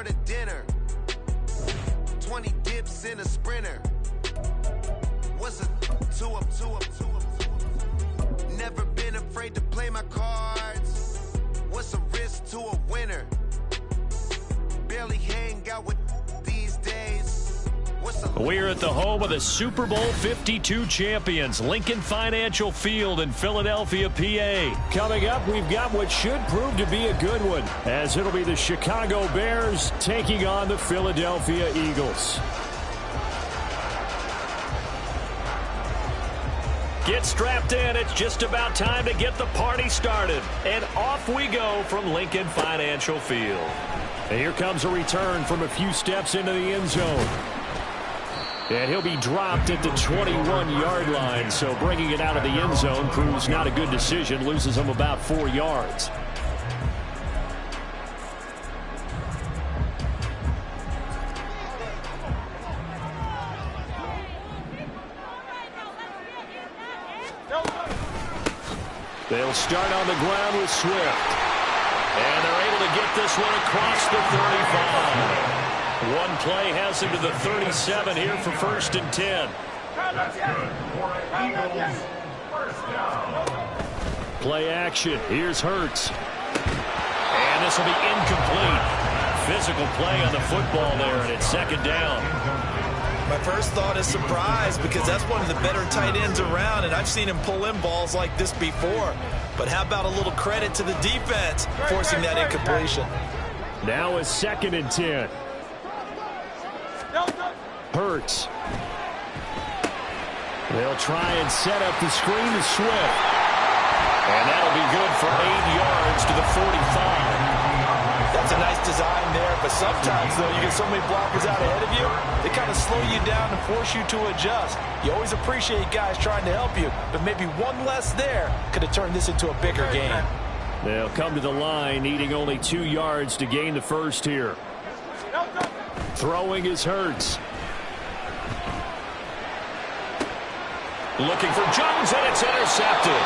for the dinner. 20 dips in a sprinter. What's a 2 up? Never been afraid to play my cards. What's a risk to a winner? Barely hang out with these days. We're at the home of the Super Bowl 52 champions, Lincoln Financial Field in Philadelphia, PA. Coming up, we've got what should prove to be a good one, as it'll be the Chicago Bears taking on the Philadelphia Eagles. Get strapped in. It's just about time to get the party started. And off we go from Lincoln Financial Field. And here comes a return from a few steps into the end zone. And he'll be dropped at the 21-yard line, so bringing it out of the end zone proves not a good decision, loses him about 4 yards. They'll start on the ground with Swift. And they're able to get this one across the 35. One play has him to the 37 here for 1st and 10. Play action. Here's Hurts. And this will be incomplete. Physical play on the football there, and it's 2nd down. My first thought is surprise, because that's one of the better tight ends around, and I've seen him pull in balls like this before. But how about a little credit to the defense forcing that incompletion? Now a 2nd and 10. Hurts. They'll try and set up the screen to Swift. And that'll be good for 8 yards to the 45. That's a nice design there, but sometimes, though, you get so many blockers out ahead of you, they kind of slow you down and force you to adjust. You always appreciate guys trying to help you, but maybe one less there could have turned this into a bigger game. They'll come to the line, needing only 2 yards to gain the first here. Throwing is Hurts. Looking for Jones, and it's intercepted.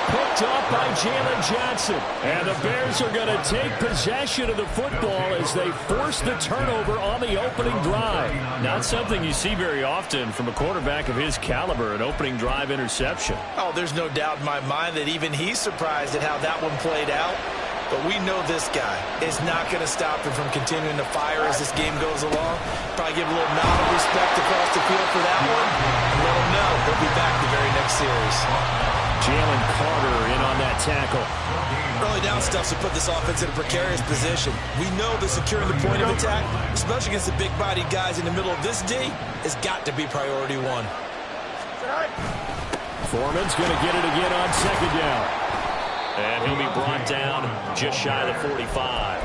Picked up by Jalen Johnson. And the Bears are going to take possession of the football as they force the turnover on the opening drive. Not something you see very often from a quarterback of his caliber, an opening drive interception. Oh, there's no doubt in my mind that even he's surprised at how that one played out. But we know this guy is not going to stop him from continuing to fire as this game goes along. Probably give a little nod of respect across the field for that one. And let him know he'll be back the very next series. Jalen Carter in on that tackle. Early down stuff to put this offense in a precarious position. We know that securing the point of attack, especially against the big-bodied guys in the middle of this D, has got to be priority one. Foreman's going to get it again on 2nd down. And he'll be brought down just shy of the 45.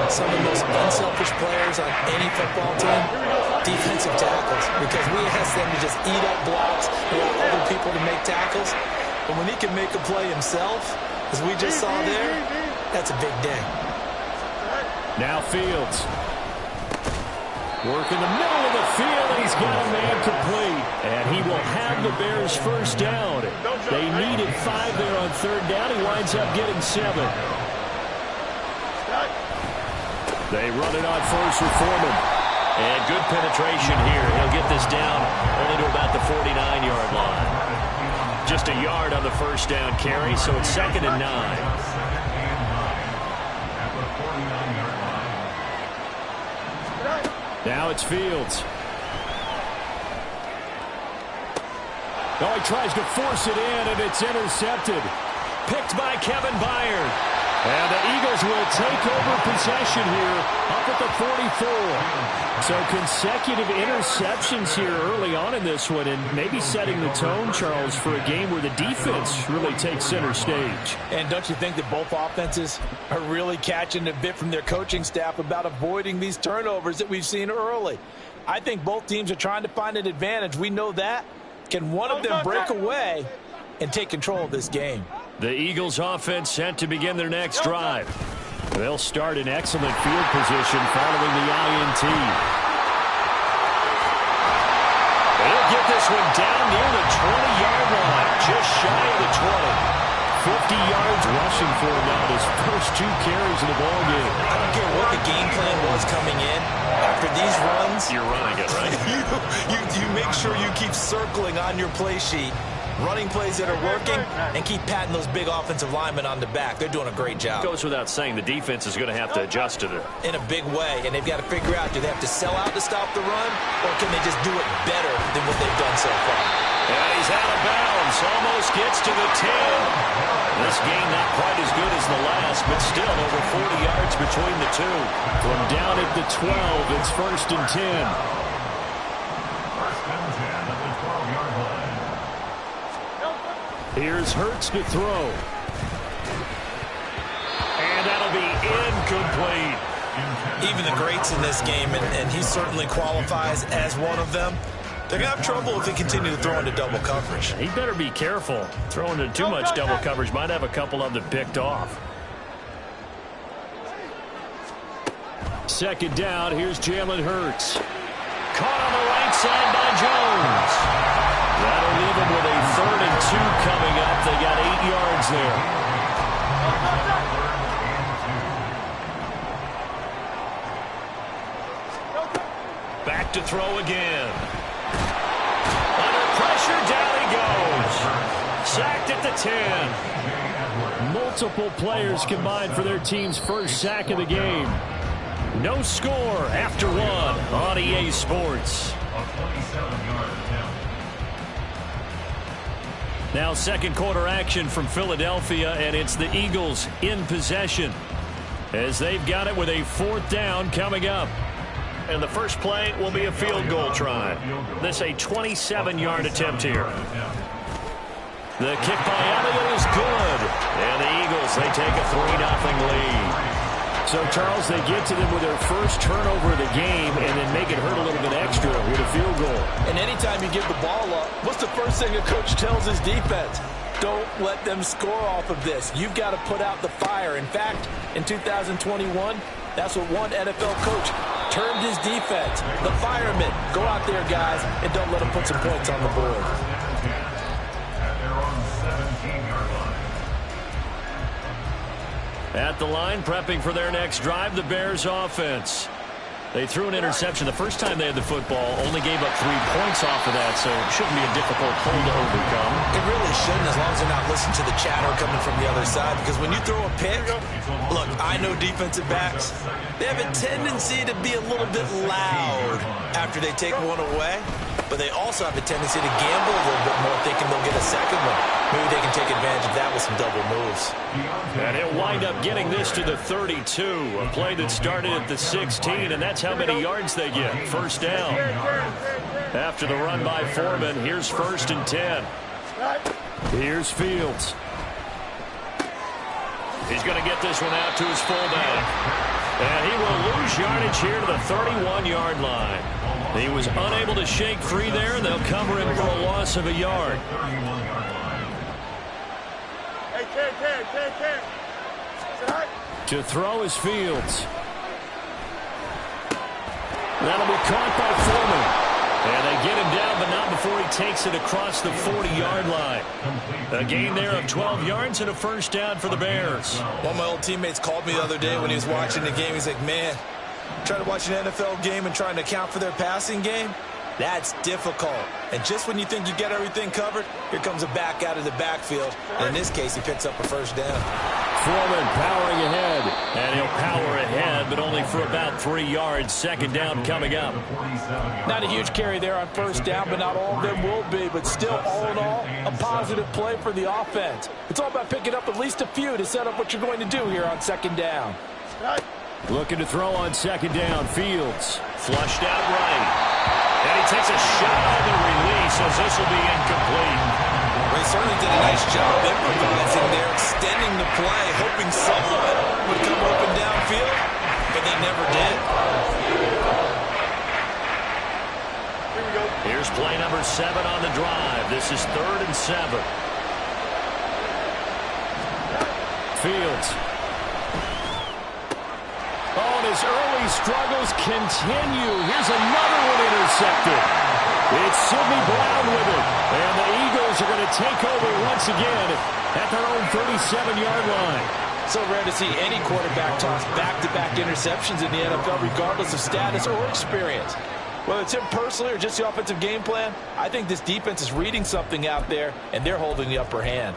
Some of the most unselfish players on any football team, defensive tackles, because we ask them to just eat up blocks, allow other people to make tackles. But when he can make a play himself, as we just saw there, that's a big day. Now Fields. Work in the middle of the field, and he's got a man complete. And he will have the Bears first down. They needed 5 there on 3rd down. He winds up getting 7. They run it on first with Foreman. And good penetration here. He'll get this down only to about the 49-yard line. Just a yard on the first down carry, so it's 2nd and 9. Now it's Fields. Oh, he tries to force it in, and it's intercepted. Picked by Kevin Byard. And the Eagles will take over possession here up at the 44. So consecutive interceptions here early on in this one, and maybe setting the tone, Charles, for a game where the defense really takes center stage. And don't you think that both offenses are really catching a bit from their coaching staff about avoiding these turnovers that we've seen early? I think both teams are trying to find an advantage. We know that. Can one of them break away and take control of this game? The Eagles offense set to begin their next drive. They'll start in excellent field position following the INT. They'll get this one down near the 20-yard line, just shy of the 20. 50 yards rushing for him now, his first 2 carries of the ball game. I don't care what the game plan was coming in. After these runs, you're running it, right? you make sure you keep circling on your play sheet, running plays that are working, and keep patting those big offensive linemen on the back. They're doing a great job. Goes without saying, the defense is going to have to adjust to it. In a big way, and they've got to figure out, do they have to sell out to stop the run, or can they just do it better than what they've done so far? And he's out of bounds, almost gets to the 10. This game not quite as good as the last, but still over 40 yards between the two. From down at the 12, it's 1st and 10. Here's Hurts to throw. And that'll be incomplete. Even the greats in this game, and he certainly qualifies as one of them, they're going to have trouble if they continue to throw into double coverage. He better be careful. Throwing into too much double coverage might have a couple of them picked off. 2nd down, here's Jalen Hurts. Caught on the right side by Jones. That'll leave him with a 3rd and 2 coming up. They got 8 yards there. Back to throw again. Under pressure, down he goes. Sacked at the 10. Multiple players combined for their team's first sack of the game. No score after 1 on EA Sports. Now 2nd quarter action from Philadelphia, and it's the Eagles in possession as they've got it with a 4th down coming up. And the first play will be a field goal try. This a 27-yard attempt here. The kick by Elliott is good. And the Eagles, they take a 3-0 lead. So, Charles, they get to them with their first turnover of the game and then make it hurt a little bit extra with a field goal. And anytime you give the ball up, what's the first thing a coach tells his defense? Don't let them score off of this. You've got to put out the fire. In fact, in 2021, that's what one NFL coach termed his defense. The firemen. Go out there, guys, and don't let them put some points on the board. At the line, prepping for their next drive, the Bears offense. They threw an interception the first time they had the football, only gave up 3 points off of that, so it shouldn't be a difficult hole to overcome. It really shouldn't, as long as they're not listening to the chatter coming from the other side, because when you throw a pick, look, I know defensive backs, they have a tendency to be a little bit loud after they take one away, but they also have a tendency to gamble a little bit more, thinking they'll get a second one. Maybe they can take advantage of that with some double moves. And he'll wind up getting this to the 32, a play that started at the 16, and that's how many yards they get. 1st down. After the run by Foreman, here's 1st and 10. Here's Fields. He's going to get this one out to his fullback. And he will lose yardage here to the 31-yard line. He was unable to shake free there, and they'll cover him for a loss of a yard. To throw is Fields. That'll be caught by Foreman. And they get him down, but not before he takes it across the 40-yard line. A gain there of 12 yards and a 1st down for the Bears. One of my old teammates called me the other day when he was watching the game. He's like, man, trying to watch an NFL game and trying to account for their passing game, that's difficult. And just when you think you get everything covered, here comes a back out of the backfield. And in this case, he picks up a 1st down. Foreman powering ahead. And he'll power ahead, but only for about 3 yards. 2nd down coming up. Not a huge carry there on 1st down, but not all of them will be. But still, all in all, a positive play for the offense. It's all about picking up at least a few to set up what you're going to do here on 2nd down. Looking to throw on 2nd down. Fields flushed out right. And he takes a shot on the release as this will be incomplete. Well, he certainly did a nice job improvising there, extending the play, hoping someone would come open downfield, but they never did. Here's play number 7 on the drive. This is 3rd and 7. Fields. Oh, and his early struggles continue. Here's another one intercepted. It's Sidney Brown with it. And the Eagles are going to take over once again at their own 37-yard line. So rare to see any quarterback toss back-to-back interceptions in the NFL, regardless of status or experience. Whether it's him personally or just the offensive game plan, I think this defense is reading something out there, and they're holding the upper hand.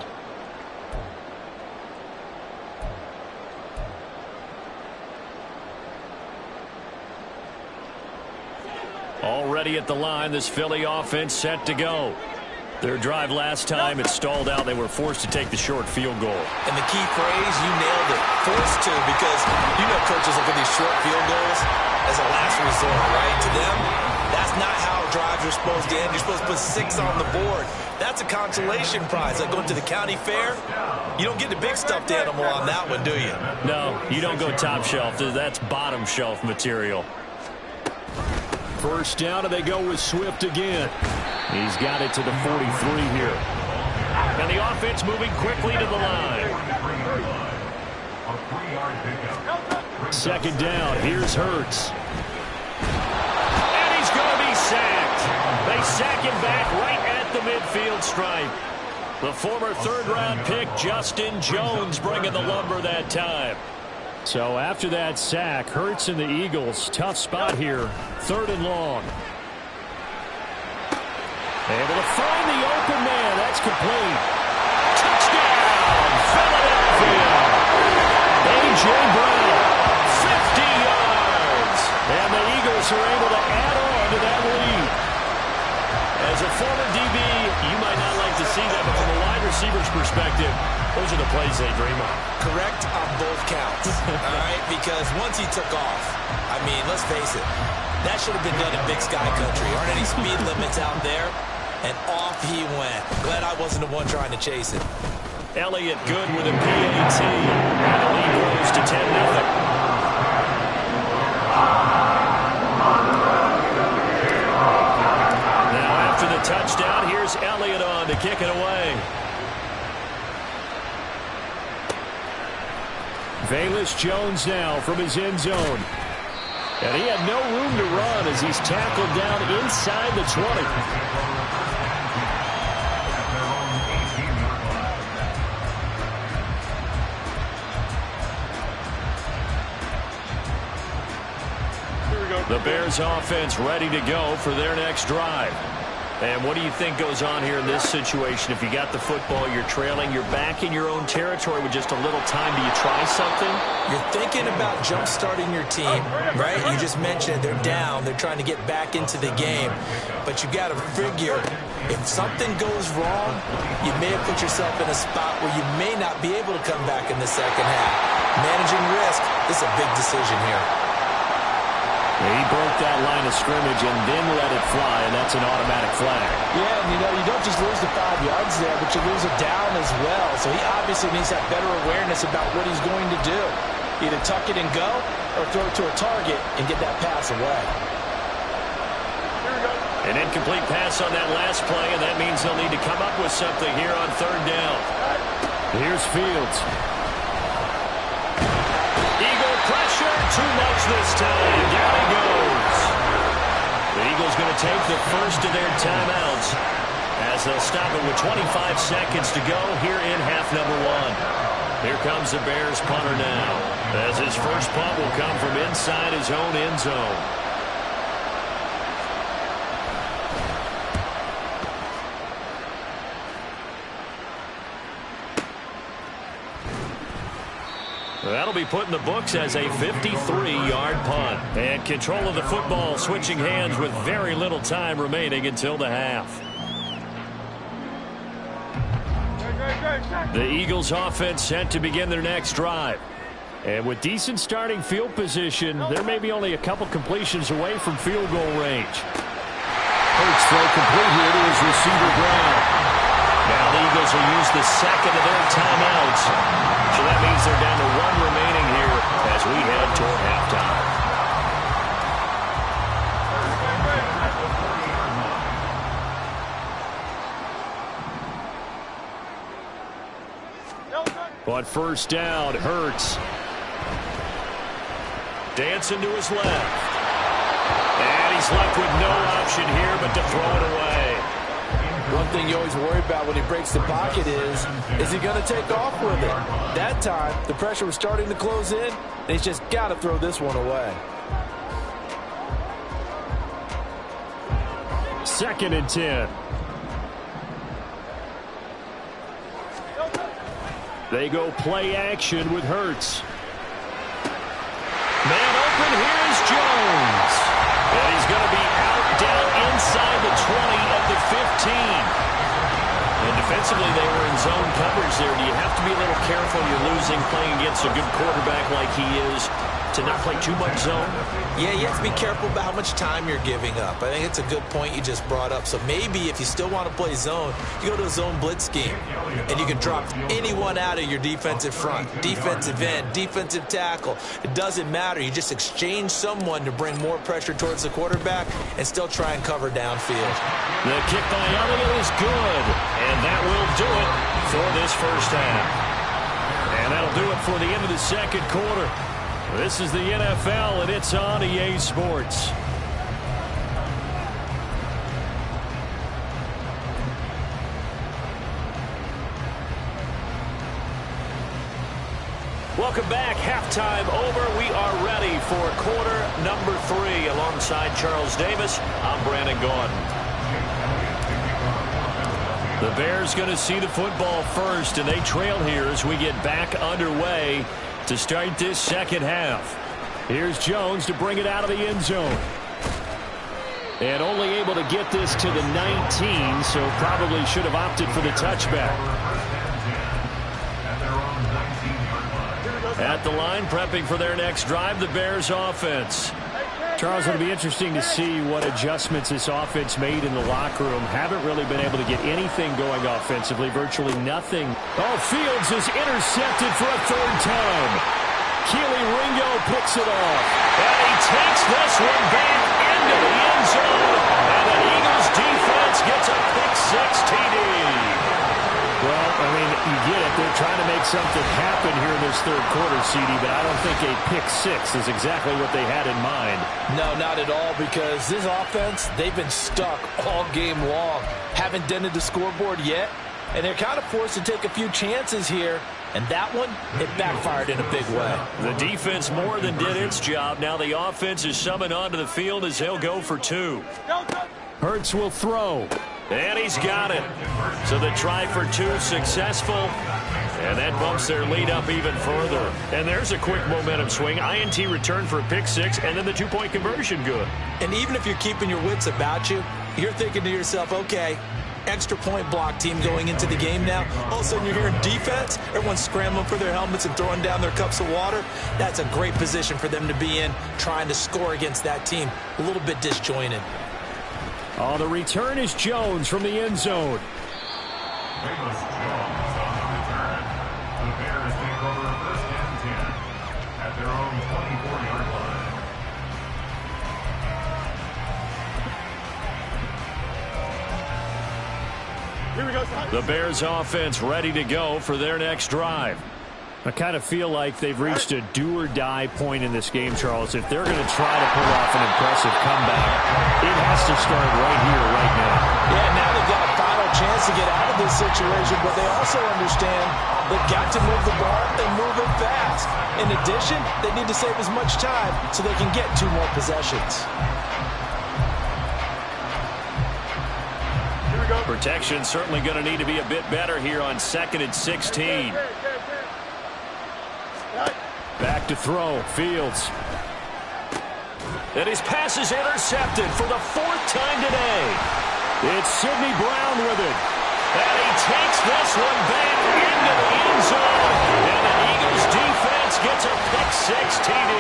Already at the line, this Philly offense set to go. Their drive last time, it stalled out. They were forced to take the short field goal. And the key phrase, you nailed it, forced to, because you know coaches look at these short field goals as a last resort, right? To them, that's not how drives are supposed to end. You're supposed to put 6 on the board. That's a consolation prize. Like going to the county fair, you don't get the big stuffed animal on that one, do you? No, you don't go top shelf. That's bottom shelf material. First down, and they go with Swift again. He's got it to the 43 here. And the offense moving quickly to the line. Second down, here's Hurts. And he's going to be sacked. They sack him back right at the midfield stripe. The former third-round pick, Justin Jones, bringing the lumber that time. So after that sack, Hurts and the Eagles, tough spot here, 3rd and long. Able to find the open man. That's complete. Touchdown, Philadelphia. A.J. Brown, 50 yards. And the Eagles are able to add on to that lead. As a former DB, you might not like to see that, but from a wide receiver's perspective, those are the plays they dream of. Correct on both counts, all right? Because once he took off, I mean, let's face it, that should have been done in Big Sky Country. Aren't any speed limits out there? And off he went. Glad I wasn't the one trying to chase it. Elliott good with a PAT. And the lead grows to 10-0. Touchdown. Here's Elliott on to kick it away. Velus Jones now from his end zone. And he had no room to run as he's tackled down inside the 20. The Bears offense ready to go for their next drive. And what do you think goes on here in this situation? If you got the football, you're trailing, you're back in your own territory with just a little time. Do you try something? You're thinking about jump-starting your team, right? You just mentioned they're down. They're trying to get back into the game. But you got to figure, if something goes wrong, you may have put yourself in a spot where you may not be able to come back in the second half. Managing risk, this is a big decision here. He broke that line of scrimmage and then let it fly, and that's an automatic flag. Yeah, and you don't just lose the 5 yards there, but you lose it down as well. So he obviously needs that better awareness about what he's going to do. Either tuck it and go or throw it to a target and get that pass away. An incomplete pass on that last play, and that means they'll need to come up with something here on 3rd down. Here's Fields. Pressure, too much this time. Down he goes. The Eagles going to take the first of their timeouts as they'll stop it with 25 seconds to go here in half number 1. Here comes the Bears punter now, as his first punt will come from inside his own end zone. That'll be put in the books as a 53-yard punt. And control of the football switching hands with very little time remaining until the half. The Eagles offense set to begin their next drive. And with decent starting field position, there may be only a couple completions away from field goal range. Hurts throw complete here to his receiver Brown. Now the Eagles will use the second of their timeouts. So that means they're down to 1 remaining here as we head toward halftime. But first down, Hurts. Dancing to his left. And he's left with no option here but to throw it away. One thing you always worry about when he breaks the pocket is he going to take off with it? That time, the pressure was starting to close in, and he's just got to throw this one away. 2nd and 10. They go play action with Hurts. Man open, here's Jones. And he's going to be out down inside the 20 at the 15. And defensively, they were in zone coverage there. Do you have to be a little careful? You're losing playing against a good quarterback like he is to not play too much zone? Yeah, you have to be careful about how much time you're giving up. I think it's a good point you just brought up. So maybe if you still want to play zone, you go to a zone blitz scheme. And you can drop anyone out of your defensive front. Defensive end, defensive tackle. It doesn't matter. You just exchange someone to bring more pressure towards the quarterback and still try and cover downfield. The kick by Elliott is good. And that will do it for this first half. And that'll do it for the end of the second quarter. This is the NFL, and it's on EA Sports. Welcome back. Halftime over. We are ready for quarter number 3. Alongside Charles Davis, I'm Brandon Gaudin. The Bears going to see the football first, and they trail here as we get back underway to start this second half. Here's Jones to bring it out of the end zone. And only able to get this to the 19, so probably should have opted for the touchback. At the line, prepping for their next drive, the Bears offense. Charles, it'll be interesting to see what adjustments this offense made in the locker room. Haven't really been able to get anything going offensively, virtually nothing. Oh, Fields is intercepted for a 3rd time. Keely Ringo picks it off. And he takes this one back into the end zone. And the Eagles defense gets a pick-6 TD. Well, I mean, you get it. They're trying to make something happen here in this 3rd quarter, CD, but I don't think a pick-6 is exactly what they had in mind. No, not at all, because this offense, they've been stuck all game long. Haven't dented the scoreboard yet, and they're kind of forced to take a few chances here, and that one, it backfired in a big way. The defense more than did its job. Now the offense is summoned onto the field as he'll go for 2. Hurts will throw. And he's got it. So the try for 2 successful. And that bumps their lead up even further. And there's a quick momentum swing. INT return for a pick-6, and then the 2-point conversion good. And even if you're keeping your wits about you, you're thinking to yourself, okay, extra point block team going into the game now. All of a sudden you're hearing defense. Everyone's scrambling for their helmets and throwing down their cups of water. That's a great position for them to be in, trying to score against that team. A little bit disjointed. Oh, the return is Jones from the end zone. The Bears offense ready to go for their next drive. I kind of feel like they've reached a do-or-die point in this game, Charles. If they're going to try to pull off an impressive comeback, it has to start right here, right now. Yeah, now they've got a final chance to get out of this situation, but they also understand they've got to move the ball and move it fast. In addition, they need to save as much time so they can get 2 more possessions. Protection certainly going to need to be a bit better here on 2nd and 16. Back to throw, Fields. And his pass is intercepted for the 4th time today. It's Sidney Brown with it. And he takes this one back into the end zone. And the Eagles defense gets a pick-6 TD.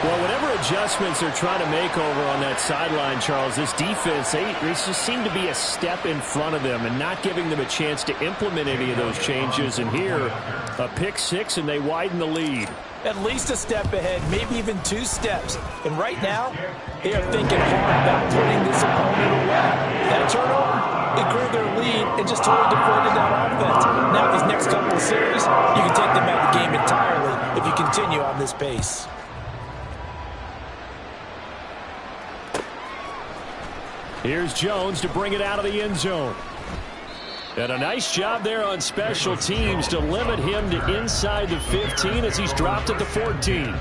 Well, whatever adjustments they're trying to make over on that sideline, Charles, this defense, they just seem to be a step in front of them and not giving them a chance to implement any of those changes. And here, a pick-6, and they widen the lead. At least a step ahead, maybe even 2 steps. And right now, they are thinking hard about putting this opponent away. That turnover, it grew their lead and just totally deflated that offense. Now, these next couple of series, you can take them out of the game entirely if you continue on this pace. Here's Jones to bring it out of the end zone. And a nice job there on special teams to limit him to inside the 15 as he's dropped at the 14.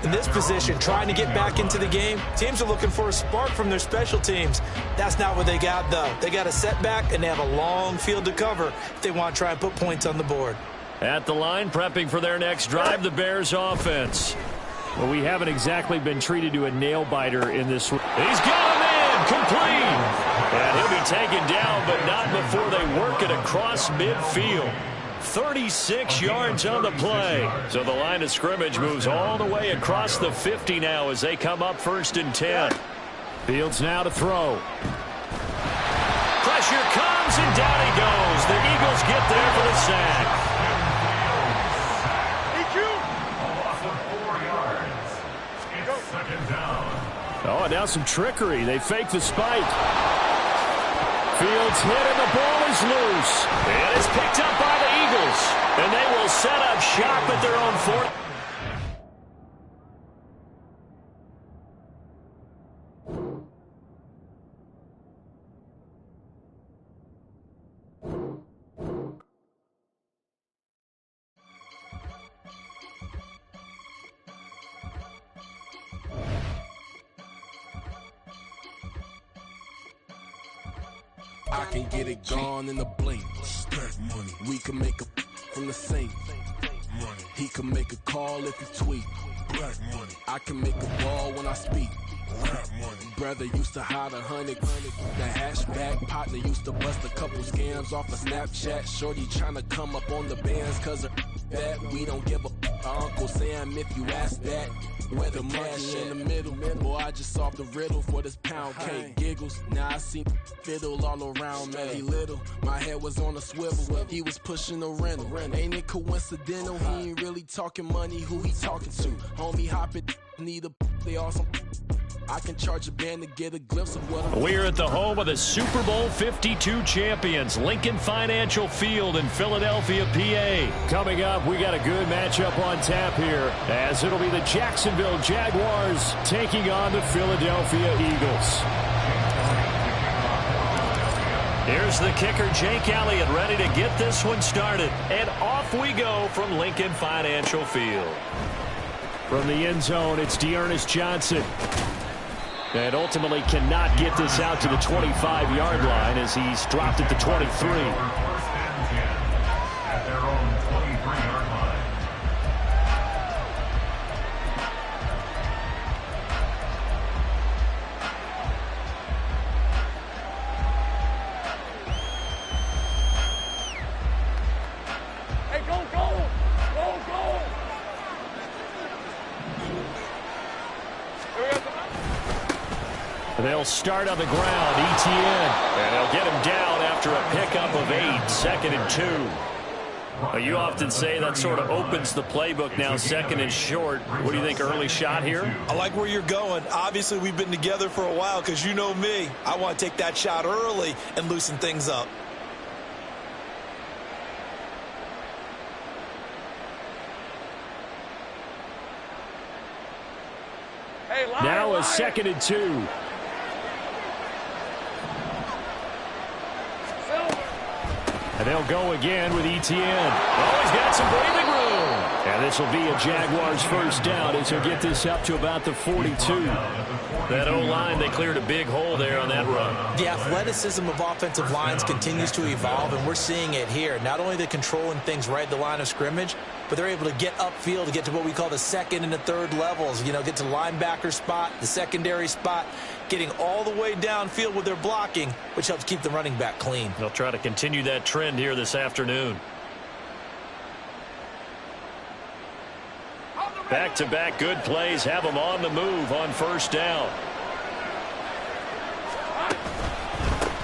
In this position, trying to get back into the game, teams are looking for a spark from their special teams. That's not what they got, though. They got a setback, and they have a long field to cover if they want to try and put points on the board. At the line, prepping for their next drive, the Bears offense. Well, we haven't exactly been treated to a nail-biter in this one. He's got him in, complete. And he'll be taken down, but not before they work it across midfield. 36 yards on the play. So the line of scrimmage moves all the way across the 50 now as they come up 1st and 10. Fields now to throw. Pressure comes, and down he goes. The Eagles get there for the sack. Oh, and now some trickery. They fake the spike. Fields hit, and the ball is loose. And it's picked up by the Eagles. And they will set up shop at their own 4th. I can get it gone in a blink. Stack money. We can make a from the sink. Money. He can make a call if he tweet. Black money. I can make a ball when I speak. Rap money. Brother used to hide 100. The hatchback partner used to bust a couple scams off of Snapchat. Shorty tryna come up on the bands cause her bad. We don't give a Uncle Sam if you ask that. Where the money in the middle. Boy, I just solved the riddle for this pound cake. Giggles, now I see fiddle all around me. He little, my head was on a swivel. He was pushing a rental. Ain't it coincidental? He ain't really talking money, who he talking to? Homie hopping, need a they awesome. I can charge a band to get a glimpse of what I'm. We're at the home of the Super Bowl 52 champions, Lincoln Financial Field in Philadelphia, PA. Coming up, we got a good matchup on tap here, as it'll be the Jacksonville Jaguars taking on the Philadelphia Eagles. Here's the kicker, Jake Elliott, ready to get this one started. And off we go from Lincoln Financial Field. From the end zone, it's D'Ernest Johnson. And ultimately cannot get this out to the 25-yard line as he's dropped at the 23. At their own 23-yard line. Hey, go, go! Go, go! They'll start on the ground, Etienne. And they'll get him down after a pickup of 8, 2nd and 2. You often say that sort of opens the playbook now, 2nd and short. What do you think, early shot here? I like where you're going. Obviously, we've been together for a while because you know me. I want to take that shot early and loosen things up. Hey, line, Now a line. 2nd and 2. And they'll go again with Etienne. Oh, he's got some breathing room. And this will be a Jaguars first down as he'll get this up to about the 42. That O-line, they cleared a big hole there on that run. The athleticism of offensive lines continues to evolve, and we're seeing it here. Not only they're controlling things right at the line of scrimmage, but they're able to get upfield to get to what we call the 2nd and the 3rd levels. You know, get to the linebacker spot, the secondary spot, getting all the way downfield with their blocking, which helps keep the running back clean. They'll try to continue that trend here this afternoon. Back-to-back good plays have them on the move on first down.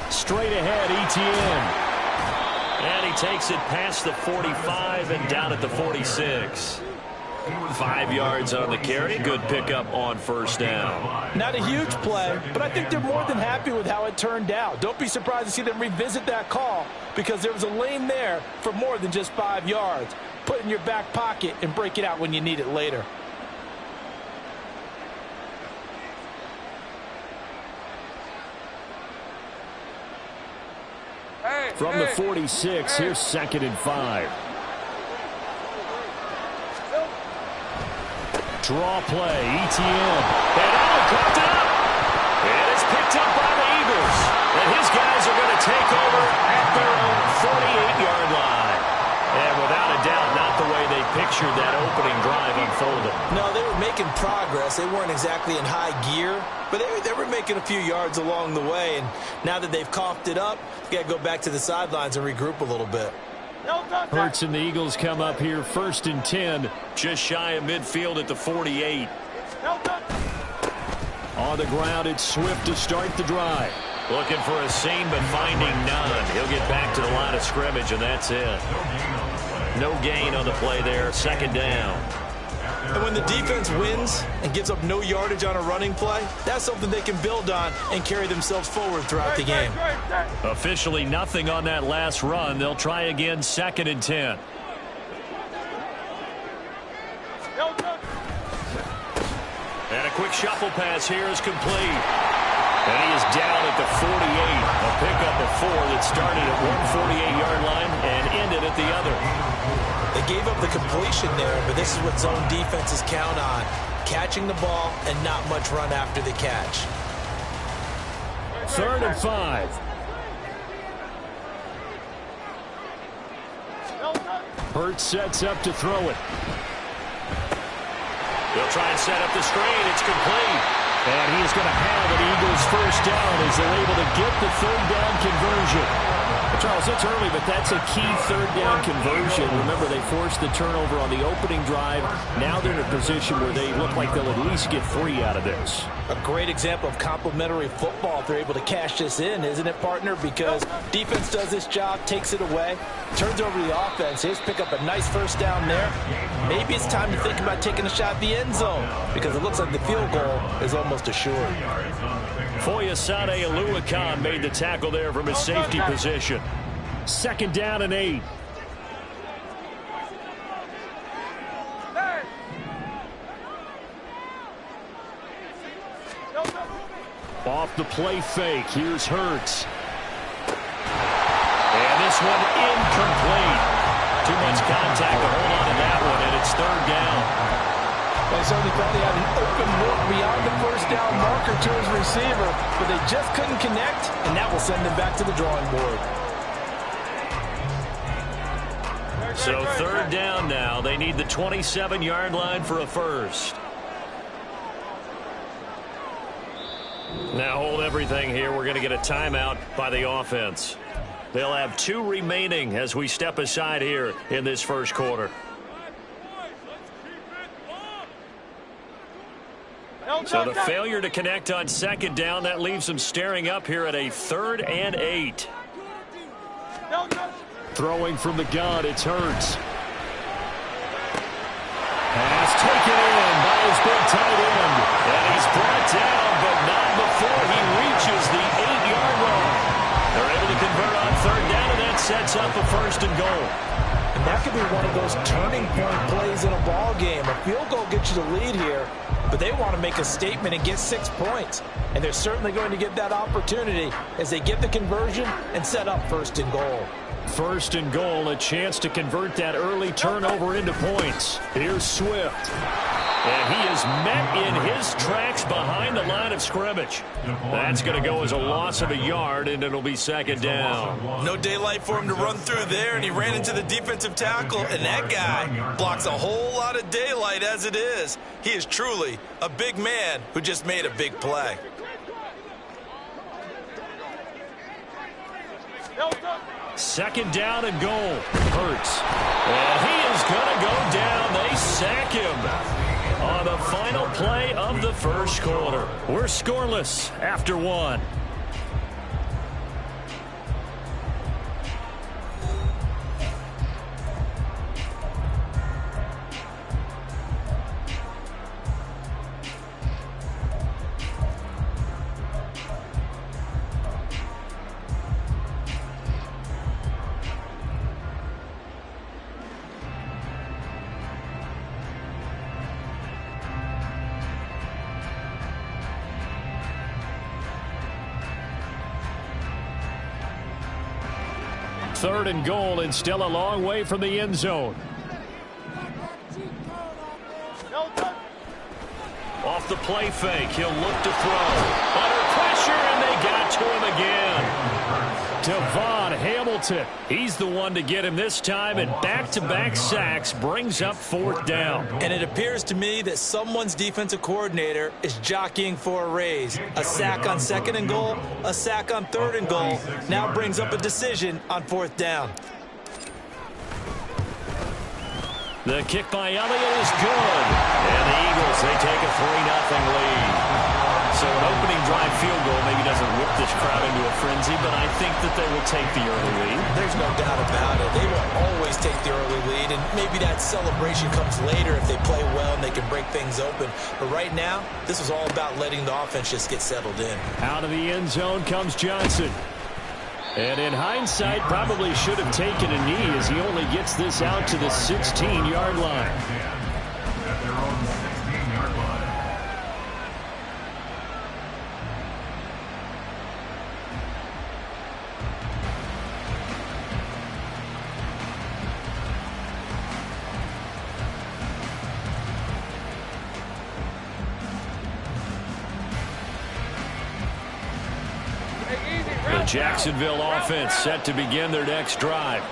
Straight ahead, Etienne. And he takes it past the 45 and down at the 46. 5 yards on the carry. Good pickup on first down. Not a huge play, but I think they're more than happy with how it turned out. Don't be surprised to see them revisit that call because there was a lane there for more than just 5 yards. Put it in your back pocket and break it out when you need it later. From the 46, here's 2nd and 5. Draw play, ETN. And Allen caught it up. And it's picked up by the Eagles. And his guys are going to take over at their own 48-yard line. And without a doubt, not the way they pictured that opening drive unfolding. No, they were making progress. They weren't exactly in high gear, but they were making a few yards along the way. And now that they've coughed it up, you got to go back to the sidelines and regroup a little bit. Hurts and the Eagles come up here 1st and 10. Just shy of midfield at the 48. On the ground, it's Swift to start the drive. Looking for a seam, but finding none. He'll get back to the line of scrimmage, and that's it. No gain on the play there. 2nd down. And when the defense wins and gives up no yardage on a running play, that's something they can build on and carry themselves forward throughout the game. Officially nothing on that last run. They'll try again 2nd and 10. And a quick shuffle pass here is complete. And he is down at the 48. A pickup of 4 that started at one 48-yard line and ended at the other. They gave up the completion there, but this is what zone defenses count on. Catching the ball and not much run after the catch. 3rd and 5. Hurts sets up to throw it. They'll try and set up the screen. It's complete. And he is going to have an Eagles 1st down as they're able to get the 3rd down conversion. Charles, it's early, but that's a key 3rd down conversion. Remember, they forced the turnover on the opening drive. Now they're in a position where they look like they'll at least get 3 out of this. A great example of complementary football if they're able to cash this in, isn't it, partner? Because defense does this job, takes it away, turns over the offense. Here's pick up a nice 1st down there. Maybe it's time to think about taking a shot at the end zone because it looks like the field goal is almost assured. Foyesade Oluwakan made the tackle there from his safety position. 2nd down and 8. Off the play fake. Here's Hurts. And this one incomplete. Too much contact to hold on to that one, and it's 3rd down. They certainly thought he had an open look beyond the 1st down marker to his receiver, but they just couldn't connect, and that will send them back to the drawing board. So 3rd down now. They need the 27-yard line for a 1st. Now hold everything here. We're going to get a timeout by the offense. They'll have 2 remaining as we step aside here in this 1st quarter. So the failure to connect on 2nd down, that leaves them staring up here at a 3rd and 8. Throwing from the gun, it's Hurts. Pass taken in by his big tight end. And he's brought down, but not before he reaches the 8-yard line. They're able to convert on 3rd down, and that sets up a 1st and goal. And that could be one of those turning point plays in a ball game. A field goal gets you the lead here, but they want to make a statement and get 6 points. And they're certainly going to get that opportunity as they get the conversion and set up 1st and goal. 1st and goal, a chance to convert that early turnover into points. Here's Swift. And he is met in his tracks behind the line of scrimmage. That's going to go as a loss of a yard, and it'll be 2nd down. No daylight for him to run through there, and he ran into the defensive tackle, and that guy blocks a whole lot of daylight as it is. He is truly a big man who just made a big play. Second down and goal. Hurts. And he is going to go down. They sack him on the final play of the 1st quarter. We're scoreless after 1. 3rd and goal and still a long way from the end zone. Off the play fake, he'll look to throw. Under pressure, and they got to him again. Devon Hamilton, he's the one to get him this time, and back-to-back sacks brings up 4th down. And it appears to me that someone's defensive coordinator is jockeying for a raise. A sack on 2nd and goal, a sack on 3rd and goal, now brings up a decision on 4th down. The kick by Elliott is good. And the Eagles, they take a 3-0 lead. So an opening drive field goal maybe doesn't whip this crowd into a frenzy, but I think that they will take the early lead. There's no doubt about it. They will always take the early lead, and maybe that celebration comes later if they play well and they can break things open. But right now, this is all about letting the offense just get settled in. Out of the end zone comes Johnson. And in hindsight, probably should have taken a knee as he only gets this out to the 16-yard line. At their own 16-yard line. The Jacksonville offense set to begin their next drive.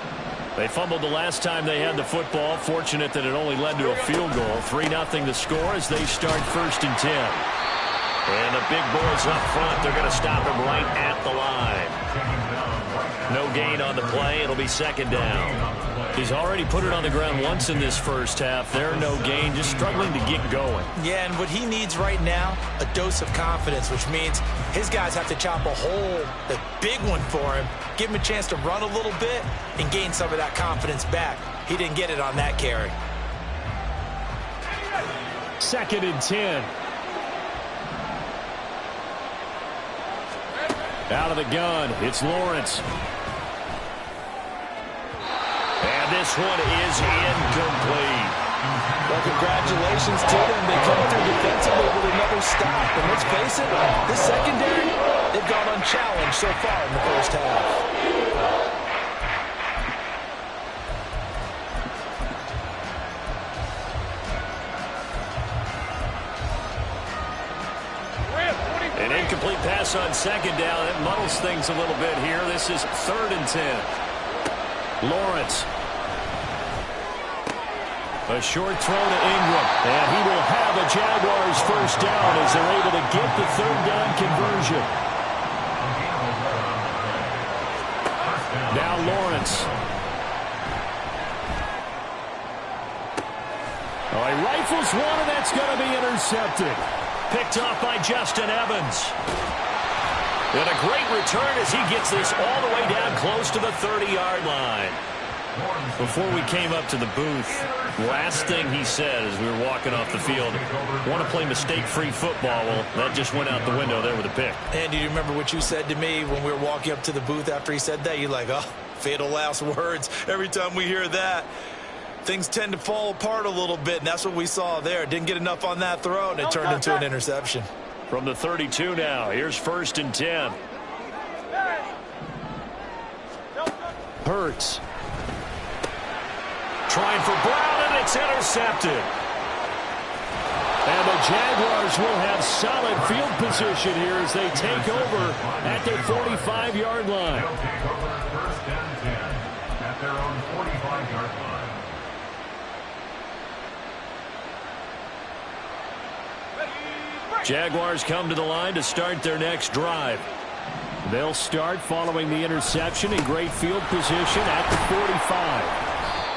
They fumbled the last time they had the football. Fortunate that it only led to a field goal. 3-0 the score as they start 1st and 10. And the big boys up front, they're going to stop him right at the line. No gain on the play. It'll be 2nd down. He's already put it on the ground once in this first half. There, no gain, just struggling to get going. Yeah, and what he needs right now, a dose of confidence, which means his guys have to chop a hole, a big one for him, give him a chance to run a little bit and gain some of that confidence back. He didn't get it on that carry. 2nd and 10. Out of the gun, it's Lawrence. And this one is incomplete. Well, congratulations to them. They come through defensively with another stop. And let's face it, this secondary, they've gone unchallenged so far in the first half. An incomplete pass on 2nd down. It muddles things a little bit here. This is 3rd and 10. Lawrence. A short throw to Ingram. And he will have a Jaguars 1st down as they're able to get the 3rd down conversion. Now Lawrence. Oh, he rifles one, and that's going to be intercepted. Picked off by Justin Evans. And a great return as he gets this all the way down close to the 30-yard line. Before we came up to the booth, last thing he said as we were walking off the field, want to play mistake-free football. Well, that just went out the window there with a pick. And do you remember what you said to me when we were walking up to the booth after he said that? You're like, oh, fatal last words. Every time we hear that, things tend to fall apart a little bit, and that's what we saw there. Didn't get enough on that throw, and it turned into an interception. From the 32 now, here's 1st and 10. Hurts. Trying for Brown, and it's intercepted. And the Jaguars will have solid field position here as they take over at their 45-yard line. They'll take over 1st and 10 at their own 45-yard line. Jaguars come to the line to start their next drive. They'll start following the interception in great field position at the 45.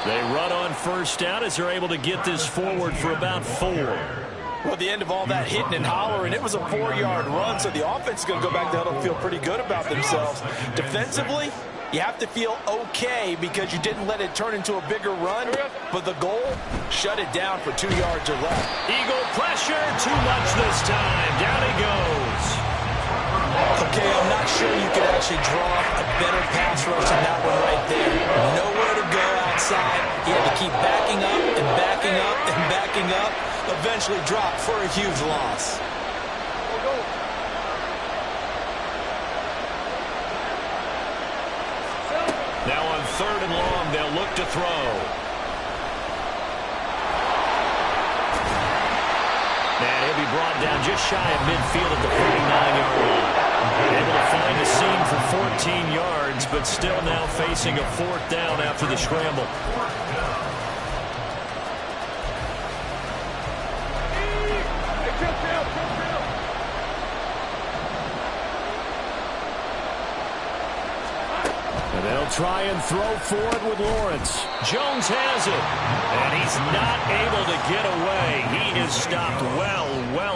They run on 1st down as they're able to get this forward for about 4. Well, at the end of all that hitting and hollering, it was a 4-yard run, so the offense is going to go back down and feel pretty good about themselves. Defensively, you have to feel okay because you didn't let it turn into a bigger run, but the goal, shut it down for 2 yards or less. Eagle pressure, too much this time. Down he goes. Okay, I'm not sure you could actually draw a better pass rush than that one right there. Nowhere to go outside. He had to keep backing up and backing up and backing up. Eventually dropped for a huge loss. Now on 3rd and long. They'll look to throw. And he'll be brought down just shy of midfield at the 49-yard line. Able to find a seam for 14 yards, but still now facing a 4th down after the scramble. They'll try and throw for it with Lawrence. Jones has it, and he's not able to get away. He is stopped well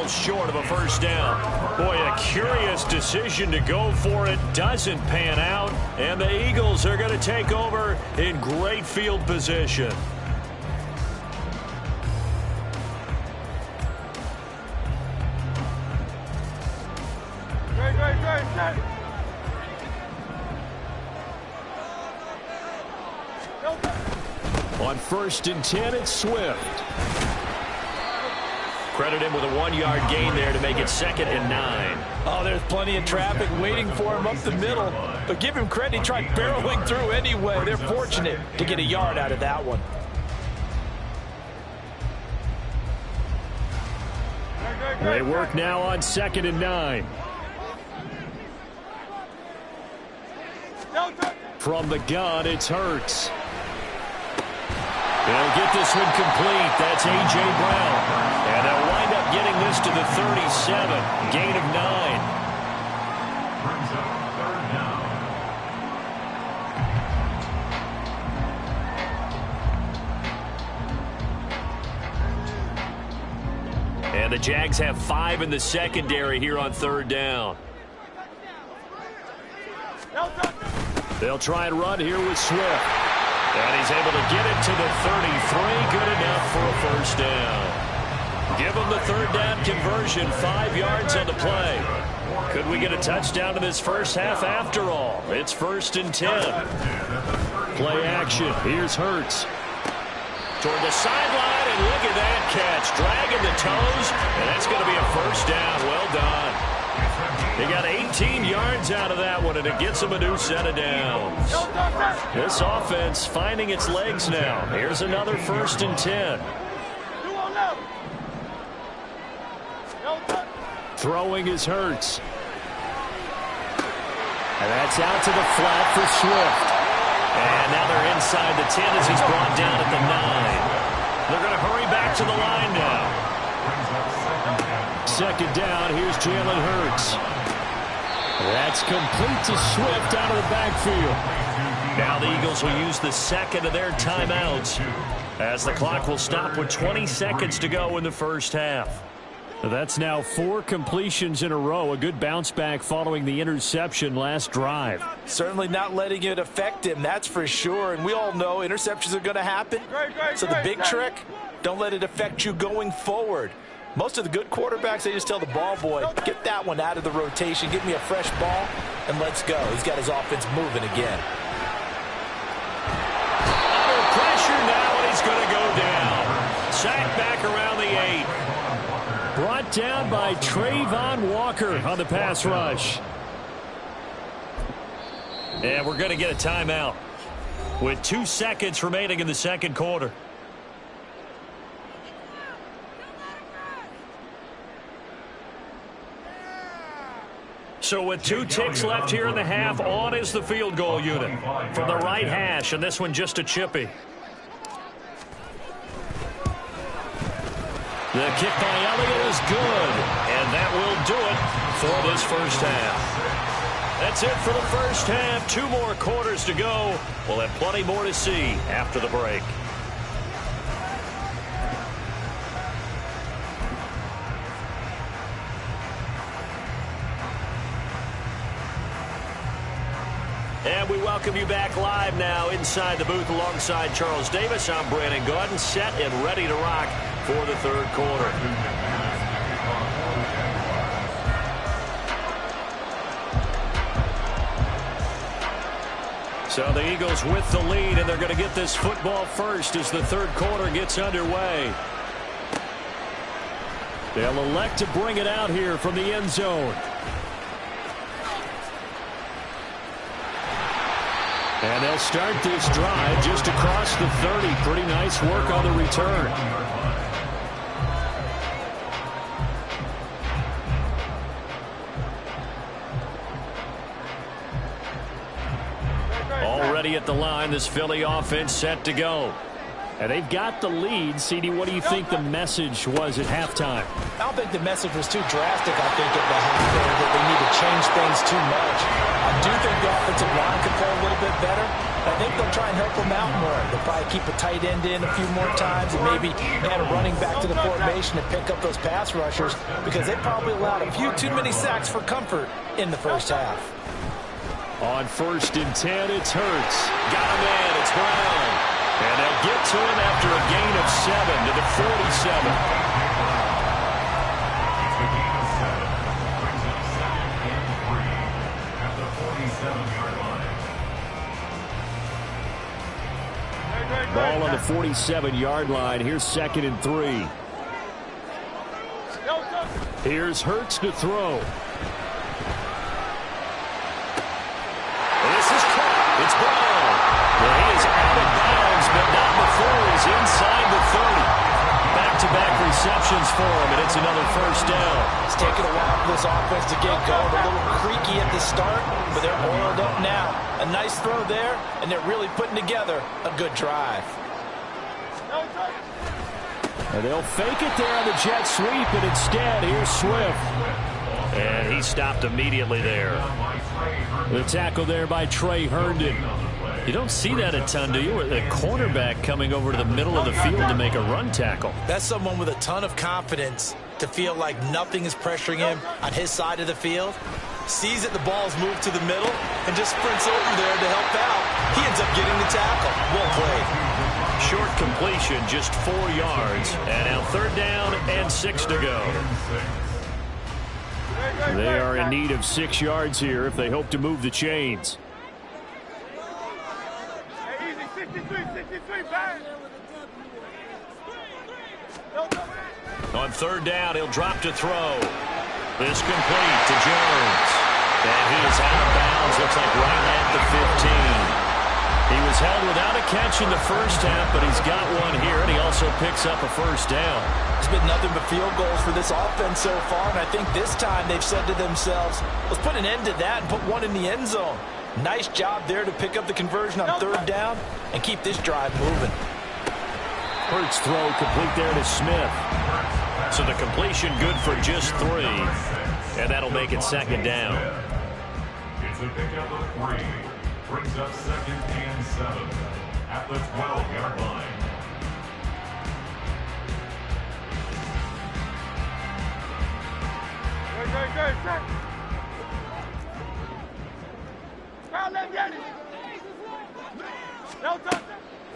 short of a 1st down. Boy, a curious decision to go for it. Doesn't pan out, and the Eagles are going to take over in great field position. Great. On 1st and 10, it's Swift. Credit him with a 1-yard gain there to make it 2nd and 9. Oh, there's plenty of traffic waiting for him up the middle. But give him credit, he tried barreling through anyway. They're fortunate to get a yard out of that one. They work now on 2nd and 9. From the gun, it's Hurts. They'll get this one complete. That's A.J. Brown. And they'll wind up getting this to the 37. Gain of 9. Brings up 3rd down. And the Jags have 5 in the secondary here on 3rd down. They'll try and run here with Swift. And he's able to get it to the 33. Good enough for a 1st down. Give him the 3rd down conversion. 5 yards on the play. Could we get a touchdown in this first half after all? It's 1st and 10. Play action. Here's Hurts. Toward the sideline, and look at that catch. Dragging the toes, and that's going to be a 1st down. Well done. They got 18 yards out of that one, and it gets them a new set of downs. This offense finding its legs now. Here's another 1st and 10. Throwing is Hurts. And that's out to the flat for Swift. And now they're inside the 10 as he's brought down at the 9. They're going to hurry back to the line now. 2nd down, here's Jalen Hurts. That's complete to Swift out of the backfield. Now the Eagles will use the 2nd of their timeouts as the clock will stop with 20 seconds to go in the first half. That's now 4 completions in a row. A good bounce back following the interception last drive. Certainly not letting it affect him, that's for sure. And we all know interceptions are going to happen. So the big trick, don't let it affect you going forward. Most of the good quarterbacks, they just tell the ball boy, get that one out of the rotation, give me a fresh ball, and let's go. He's got his offense moving again. Under pressure now, and he's going to go down. Sacked back around the 8. Brought down by Trayvon Walker on the pass rush. And we're going to get a timeout with 2 seconds remaining in the 2nd quarter. So with 2 ticks left here in the half, on is the field goal unit from the right hash, and this one just a chippy. The kick by Elliott is good, and that will do it for this first half. That's it for the first half. 2 more quarters to go. We'll have plenty more to see after the break. And we welcome you back live now inside the booth alongside Charles Davis. I'm Brandon Gaudin, set and ready to rock for the 3rd quarter. So the Eagles with the lead, and they're going to get this football first as the 3rd quarter gets underway. They'll elect to bring it out here from the end zone. And they'll start this drive just across the 30. Pretty nice work on the return. Already at the line, this Philly offense set to go. And they've got the lead. CD, what do you think the message was at halftime? I don't think the message was too drastic, I think, at the half there, that they need to change things too much. I do think the offensive line could play a little bit better. I think they'll try and help them out more. They'll probably keep a tight end in a few more times and maybe add a running back to the formation and pick up those pass rushers, because they probably allowed a few too many sacks for comfort in the first half. On 1st and 10, it's Hurts. Got him in. It's Brown. And they'll get to him after a gain of 7 to the 47. Ball on the 47-yard line. Here's 2nd and 3. Here's Hurts to throw. This is caught. It's Brown. Well, he is out of bounds, but not before he's inside the 30. Back-to-back receptions for him, and it's another first down. It's taken a while for this offense to get going. A little creaky at the start, but they're oiled up now. A nice throw there, and they're really putting together a good drive. And they'll fake it there on the jet sweep, and instead, here's Swift. And he stopped immediately there. The tackle there by Trey Herndon. You don't see that a ton, do you? The cornerback coming over to the middle of the field to make a run tackle. That's someone with a ton of confidence to feel like nothing is pressuring him on his side of the field. Sees that the ball's moved to the middle and just sprints over there to help out. He ends up getting the tackle. Well played. Short completion, just 4 yards. And now 3rd down and 6 to go. They are in need of 6 yards here if they hope to move the chains. On 3rd down, he'll drop to throw. This complete to Jones. And he is out of bounds, looks like right at the 15. He was held without a catch in the first half, but he's got one here, and he also picks up a first down. It's been nothing but field goals for this offense so far, and I think this time they've said to themselves, let's put an end to that and put one in the end zone. Nice job there to pick up the conversion on 3rd down and keep this drive moving. Hurts throw complete there to Smith. So the completion good for just 3, and that'll make it 2nd down. It's a pickup of 3. Brings up 2nd and 7 at the 12-yard line.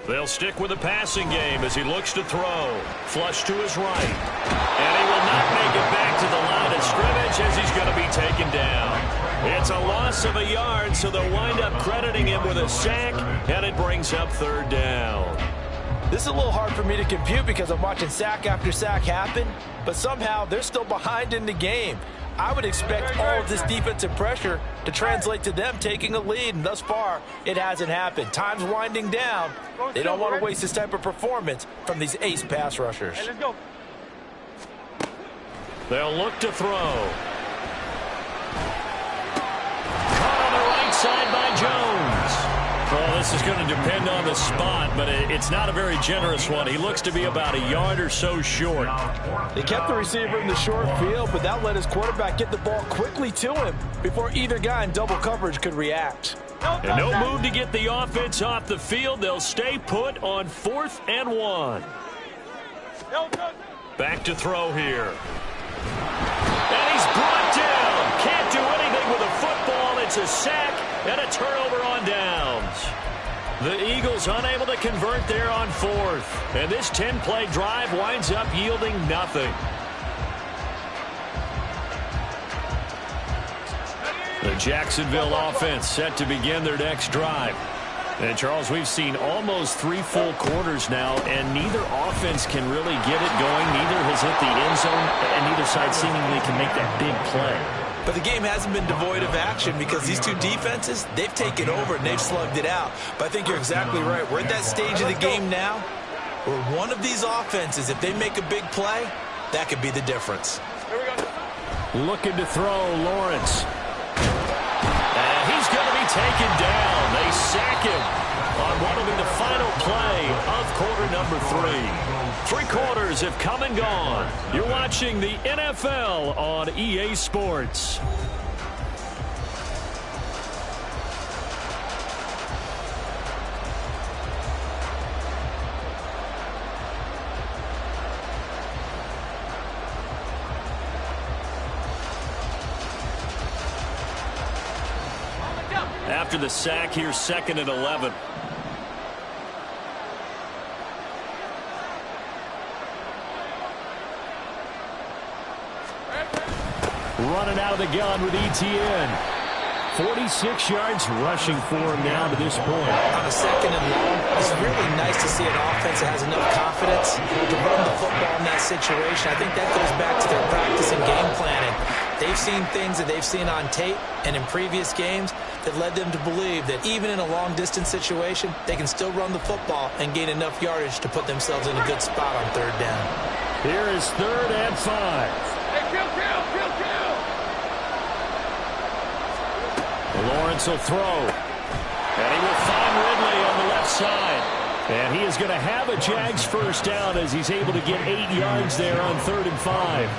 They'll stick with the passing game as he looks to throw. Flush to his right. And he will not make it back to the line of scrimmage as he's going to be taken down. It's a loss of a yard, so they'll wind up crediting him with a sack, and it brings up 3rd down. This is a little hard for me to compute because I'm watching sack after sack happen, but somehow they're still behind in the game. I would expect all of this defensive pressure to translate to them taking a lead, and thus far, it hasn't happened. Time's winding down. They don't want to waste this type of performance from these ace pass rushers. Hey, let's go. They'll look to throw. Caught on the right side by Jones. Well, this is going to depend on the spot, but it's not a very generous one. He looks to be about a yard or so short. They kept the receiver in the short field, but that let his quarterback get the ball quickly to him before either guy in double coverage could react. And no move to get the offense off the field. They'll stay put on 4th and 1. Back to throw here. And he's brought down. Can't do anything with a football. It's a sack and a turnover on downs. The Eagles unable to convert there on 4th. And this 10-play drive winds up yielding nothing. The Jacksonville offense set to begin their next drive. And, Charles, we've seen almost 3 full quarters now, and neither offense can really get it going. Neither has hit the end zone, and neither side seemingly can make that big play. But the game hasn't been devoid of action because these two defenses, they've taken over and they've slugged it out. But I think you're exactly right. We're at that stage of the game now where one of these offenses, if they make a big play, that could be the difference. Looking to throw, Lawrence. And he's going to be taken down. They sack him on what will be the final play of quarter number 3. 3 quarters have come and gone. You're watching the NFL on EA Sports. After the sack, here's 2nd and 11. Running out of the gun with Etienne. 46 yards rushing for him now to this point. On a 2nd and long, it's really nice to see an offense that has enough confidence to run the football in that situation. I think that goes back to their practice and game planning. They've seen things that they've seen on tape and in previous games that led them to believe that even in a long-distance situation, they can still run the football and gain enough yardage to put themselves in a good spot on 3rd down. Here is 3rd and 5. Hey, kill. Lawrence will throw. And he will find Ridley on the left side. And he is going to have a Jags first down as he's able to get 8 yards there on 3rd and 5.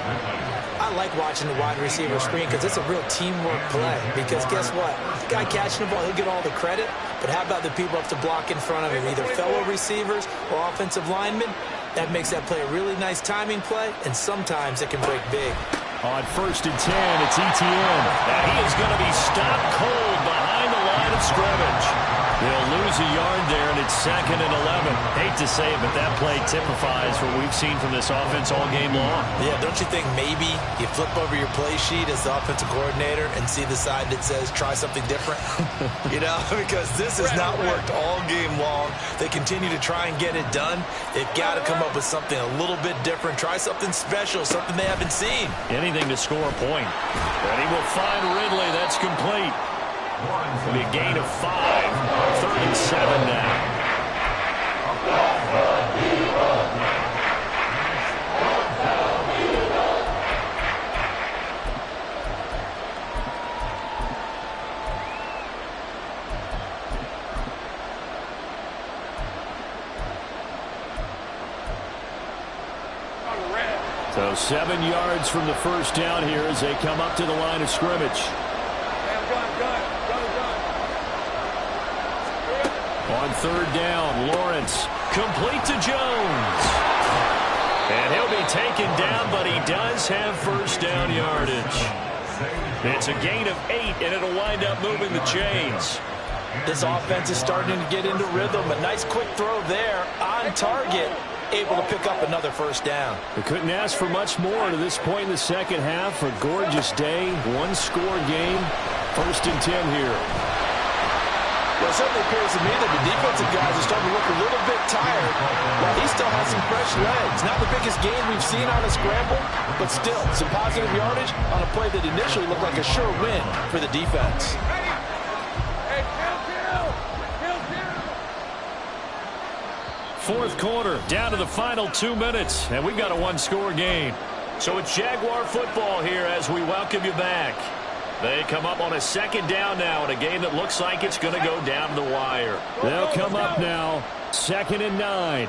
I like watching the wide receiver screen because it's a real teamwork play. Because guess what? The guy catching the ball, he'll get all the credit. But how about the people up to block in front of him, either fellow receivers or offensive linemen? That makes that play a really nice timing play, and sometimes it can break big. On 1st and 10, it's Etienne. And he is going to be stopped cold behind the line of scrimmage. They'll lose a yard there, and it's 2nd and 11. Hate to say it, but that play typifies what we've seen from this offense all game long. Yeah, don't you think maybe you flip over your play sheet as the offensive coordinator and see the side that says try something different? You know, because this has not worked all game long. They continue to try and get it done. They've got to come up with something a little bit different. Try something special, something they haven't seen. Anything to score a point. And he will find Ridley. That's complete. It'll be a gain of 5. 3rd and 7 now. So 7 yards from the first down here as they come up to the line of scrimmage. On 3rd down, Lawrence, complete to Jones. And he'll be taken down, but he does have first down yardage. It's a gain of 8, and it'll wind up moving the chains. This offense is starting to get into rhythm. A nice quick throw there on target, able to pick up another first down. We couldn't ask for much more to this point in the second half. A gorgeous day, 1-score game. 1st and 10 here. Well, it certainly appears to me that the defensive guys are starting to look a little bit tired, while he still has some fresh legs. Not the biggest gain we've seen on a scramble, but still some positive yardage on a play that initially looked like a sure win for the defense. Hey, kill. 4th quarter, down to the final 2 minutes, and we've got a 1-score game. So it's Jaguar football here as we welcome you back. They come up on a 2nd down now in a game that looks like it's going to go down to the wire. They'll come up now, 2nd and 9.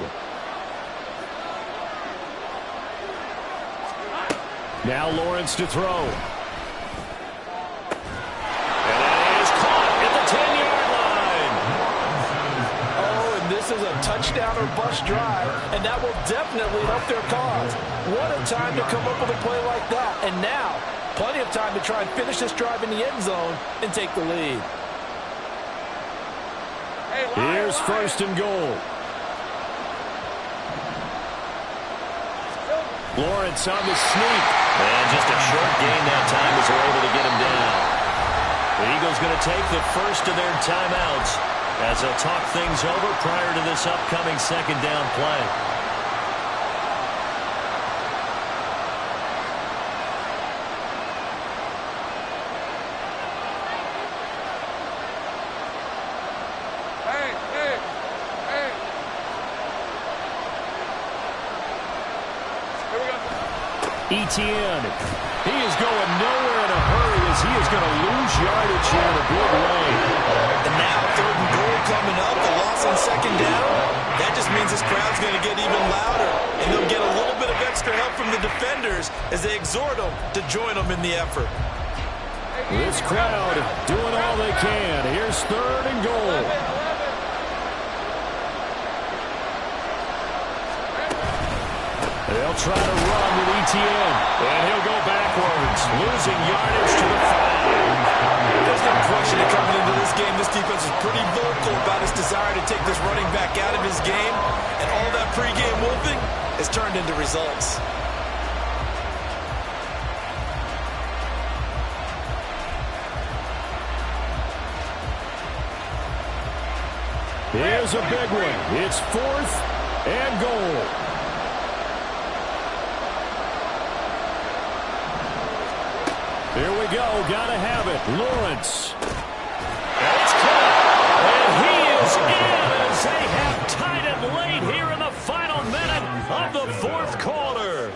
Now Lawrence to throw. And that is caught at the 10-yard line. Oh, and this is a touchdown or bust drive, and that will definitely help their cause. What a time to come up with a play like that. And now, plenty of time to try and finish this drive in the end zone and take the lead. Here's 1st and goal. Lawrence on the sneak. And just a short gain that time as they're able to get him down. The Eagles going to take the first of their timeouts as they'll talk things over prior to this upcoming second down play. Etienne, he is going nowhere in a hurry as he is going to lose yardage here in a big way. And now 3rd and goal coming up, the loss on second down. That just means this crowd's going to get even louder, and they'll get a little bit of extra help from the defenders as they exhort them to join them in the effort. This crowd doing all they can. Here's 3rd and goal. They'll try to run with Etienne, and he'll go backwards, losing yardage to the 5. There's no question that coming into this game, this defense is pretty vocal about its desire to take this running back out of his game, and all that pregame wolfing has turned into results. Here's a big one. It's 4th and goal. Here we go. Gotta have it. Lawrence. And it's caught. And he is in as they have tied it late here in the final minute of the 4th quarter.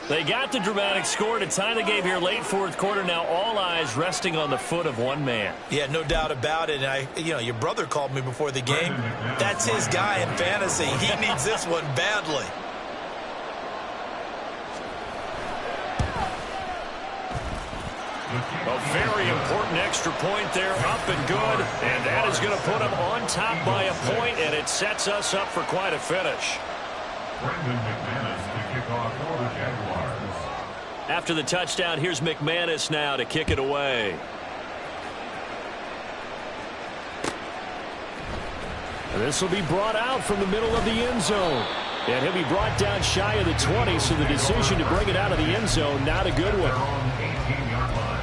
They got the dramatic score to tie the game here late 4th quarter. Now all eyes resting on the foot of one man. Yeah, no doubt about it. And your brother called me before the game. That's his guy in fantasy. He needs this one badly. A very important extra point there, up and good. And that is going to put them on top by a point, and it sets us up for quite a finish. Brendan McManus to kick off for the Jaguars. After the touchdown, here's McManus now to kick it away. This will be brought out from the middle of the end zone. And he'll be brought down shy of the 20, so the decision to bring it out of the end zone, not a good one. On 18-yard line.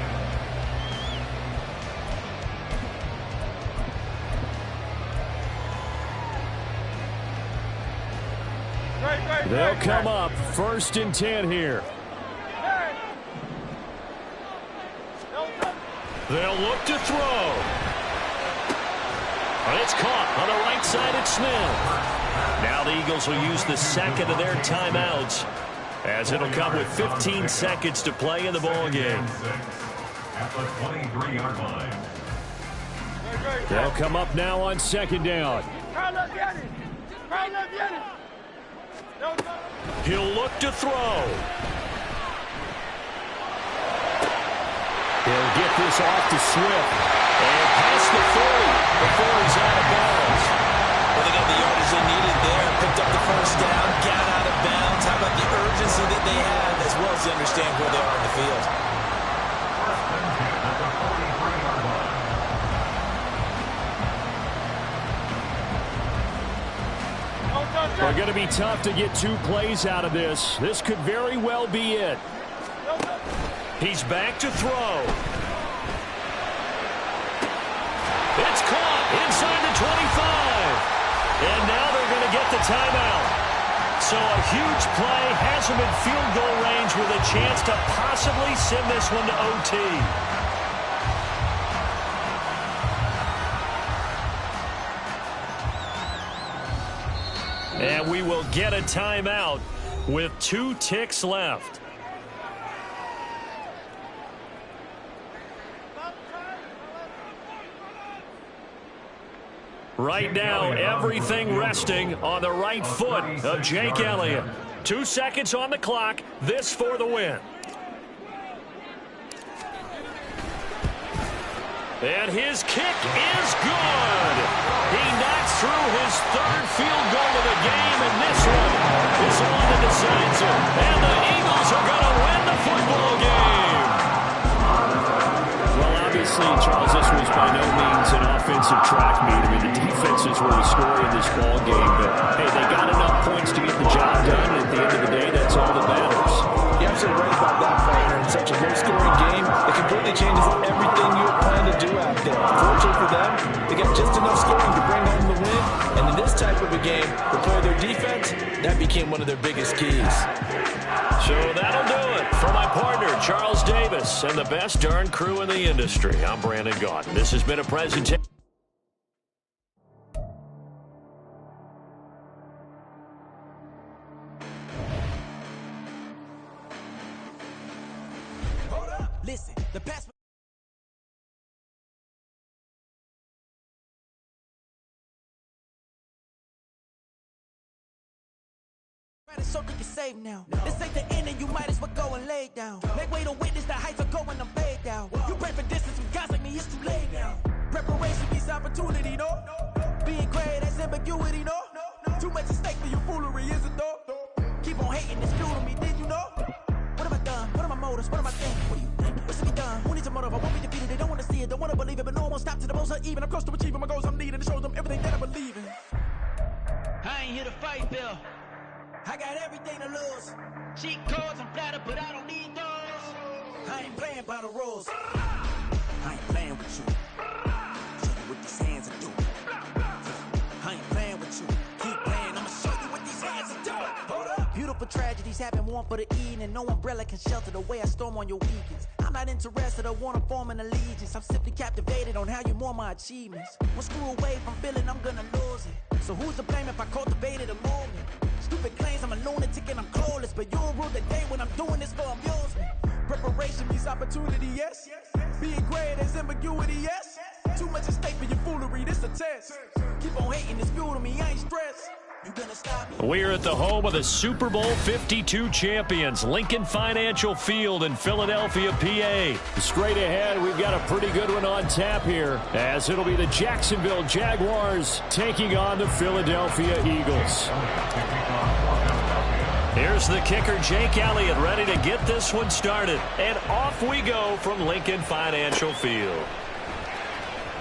They'll come up 1st and 10 here. They'll look to throw. And it's caught on the right side at Smith. Now the Eagles will use the second of their timeouts, as it'll come with 15 seconds to play in the ball game. At the 23-yard line. They'll come up now on 2nd down. He'll look to throw. He'll get this off to Swift. And past the 40 before he's out of bounds. Well, they got the yardage they needed there. Picked up the 1st down, got out of bounds. How about the urgency that they have, as well as they understand where they are in the field? First and 10 at the 43-yard line. They're going to be tough to get 2 plays out of this. This could very well be it. He's back to throw. It's caught inside the 25. And now they're going to get the timeout. So a huge play has him in field goal range with a chance to possibly send this one to OT. And we will get a timeout with 2 ticks left. Right now, everything resting on the right foot of Jake Elliott. 2 seconds on the clock. This for the win. And his kick is good. He knocks through his 3rd field goal of the game, and this one is the one that decides it. And the Eagles are going to win the football game. Well, obviously, Charles, this was by no means an offensive track meet. I mean, the defenses were the story in this ball game, but hey, they got enough points to get the job done, and at the end of the day, that's all that matters. You're absolutely right about that, partner. In such a low-scoring game, it completely changes everything you had planned to to do out there. Fortunately for them, they got just enough scoring to bring home the win. And in this type of a game, to play their defense, that became one of their biggest keys. So that'll do it for my partner, Charles Davis, and the best darn crew in the industry. I'm Brandon Gaudin. This has been a presentation. Listen, the best. So you save now. This ain't the end, and you might as well go and lay down. Make way to witness the heights are going to fade down. You pray for distance with guys like me, it's too late now. Preparation means opportunity, no. Being great, that's ambiguity, no. Too much at stake for your foolery, is it though? Keep on hating, it's fueling me, did you know? What have I done? What are my motives? What am I thinking? What do you think? What's to be done? Who needs a motive? I won't be defeated. They don't want to see it, don't want to believe it, but no one will stop to the most uneven. I'm close to achieving my goals. I'm needing to show them everything that I believe in. I ain't here to fight, Bill. I got everything to lose. Cheat codes, I'm flattered, but I don't need those. I ain't playing by the rules. I ain't playing with you. Show you what these hands are doing. I ain't playing with you. Keep playing, I'ma show you what these hands are doing. Hold up. Beautiful tragedies happen, one for the evening. No umbrella can shelter the way I storm on your weekends. I'm not interested, I wanna form an allegiance. I'm simply captivated on how you more my achievements. One screw away from feeling I'm gonna lose it. So who's to blame if I cultivated a movement? Stupid claims I'm a lunatic and I'm clueless, but you'll rule the day when I'm doing this for amusement. Preparation means opportunity, yes. Being great is ambiguity, yes. Too much at stake for your foolery, this a test. Keep on hating, it's fuel to me, I ain't stressed. You gonna stop me? We're at the home of the Super Bowl 52 champions, Lincoln Financial Field in Philadelphia, PA. Straight ahead, we've got a pretty good one on tap here, as it'll be the Jacksonville Jaguars taking on the Philadelphia Eagles. Here's the kicker, Jake Elliott, ready to get this one started. And off we go from Lincoln Financial Field.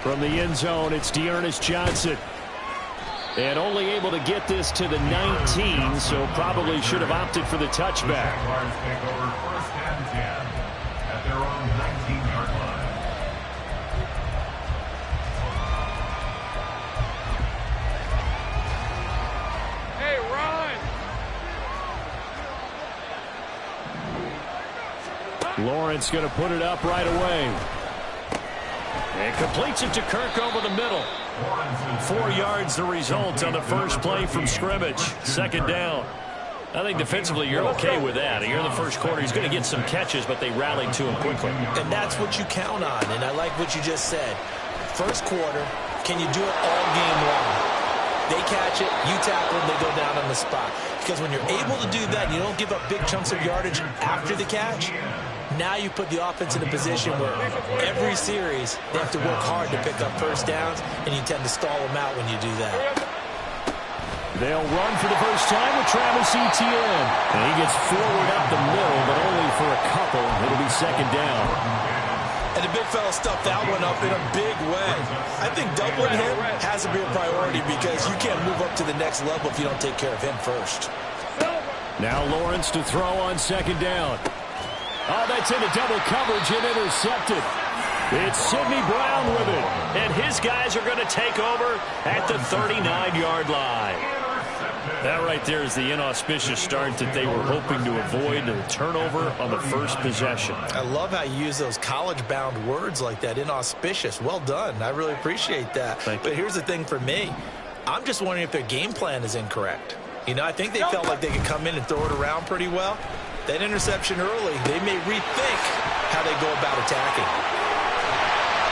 From the end zone, it's D'Ernest Johnson. And only able to get this to the 19, so probably should have opted for the touchback. Jaguars take over 1st and 10 at their own 19-yard line. Hey, run! Lawrence going to put it up right away. And completes it to Kirk over the middle. 4 yards the result on the first play from scrimmage. Second down. I think defensively you're okay with that. Here in the first quarter, he's going to get some catches, but they rallied to him quickly. And that's what you count on, and I like what you just said. First quarter, can you do it all game long? They catch it, you tackle them, they go down on the spot. Because when you're able to do that, you don't give up big chunks of yardage after the catch. Now you put the offense in a position where every series they have to work hard to pick up first downs, and you tend to stall them out when you do that. They'll run for the first time with Travis Etienne. And he gets forward up the middle, but only for a couple. It'll be second down. And the big fella stuffed that one up in a big way. I think doubling him has to be a priority because you can't move up to the next level if you don't take care of him first. Now Lawrence to throw on second down. Oh, that's into double coverage and intercepted. It's Sidney Brown with it. And his guys are going to take over at the 39-yard line. That right there is the inauspicious start that they were hoping to avoid, the turnover on the first possession. I love how you use those college-bound words like that, inauspicious. Well done. I really appreciate that. But here's the thing for me. I'm just wondering if their game plan is incorrect. You know, I think they felt like they could come in and throw it around pretty well. That interception early, they may rethink how they go about attacking.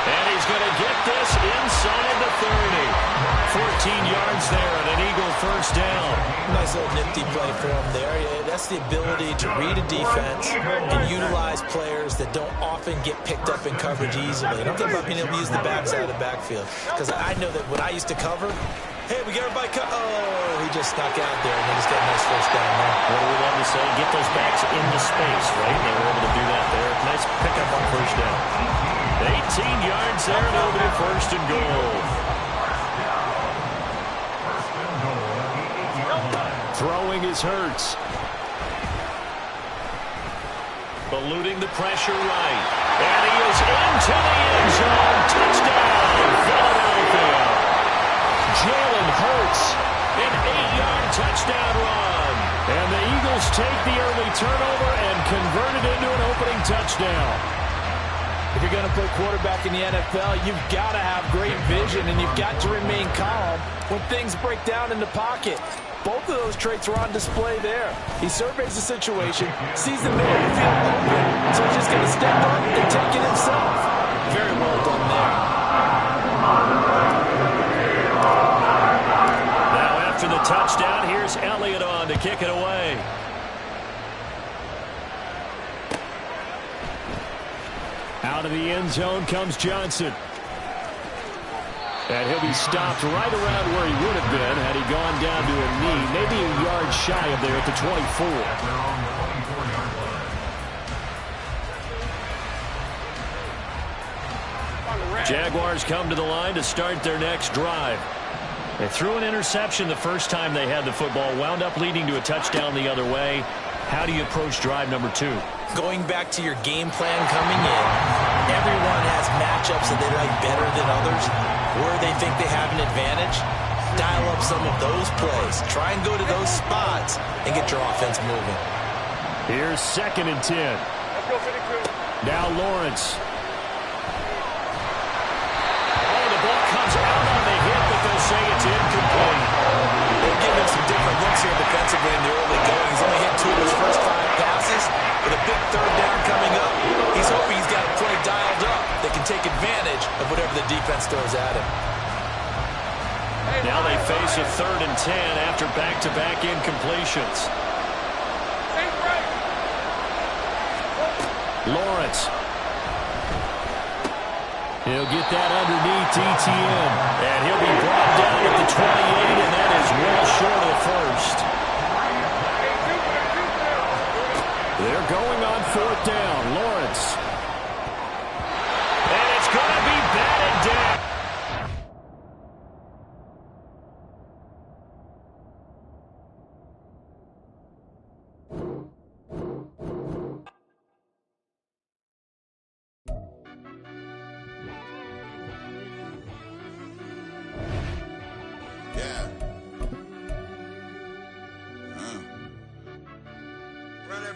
And he's going to get this inside the 30. 14 yards there and an Eagle first down. Nice little nifty play for him there. Yeah, that's the ability to read a defense and utilize players that don't often get picked up in coverage easily. And I'm talking about being able to use the backside of the backfield. Because I know that when I used to cover, hey, we get everybody oh, he just snuck out there and he just got a nice first down there. What do we love to say? Get those backs into space, right? They were able to do that there. Nice pickup on first down. 18 yards there, and it'll be first and goal. Throwing is Hurts. Eluding the pressure right. And he is into the end zone. Hurts. An 8-yard touchdown run. And the Eagles take the early turnover and convert it into an opening touchdown. If you're going to play quarterback in the NFL, you've got to have great vision, and you've got to remain calm when things break down in the pocket. Both of those traits were on display there. He surveys the situation, sees the middle of the field open, so he's just going to step up and take it himself. Very well done there. Now after the touchdown, here's Elliott on to kick it away. Out of the end zone comes Johnson. And he'll be stopped right around where he would have been had he gone down to a knee, maybe a yard shy of there at the 24. Jaguars come to the line to start their next drive. They threw an interception the first time they had the football, wound up leading to a touchdown the other way. How do you approach drive number 2? Going back to your game plan coming in, everyone has matchups that they like better than others, where they think they have an advantage. Dial up some of those plays. Try and go to those spots and get your offense moving. Here's 2nd and 10. Now Lawrence. Oh, the ball comes out on the hit, but they'll say it's incomplete. They'll give him some different looks here defensively in the early going. He's only hit 2 of his first 5 passes. With a big 3rd down coming up, he's hoping he's got a play dialed up that can take advantage of whatever the defense throws at him. Now they face a 3rd and 10 after back-to-back incompletions. Lawrence. He'll get that underneath ETN. And he'll be brought down at the 28, and that is well short of the first. They're going on 4th down. Lawrence. And it's going to be batted down.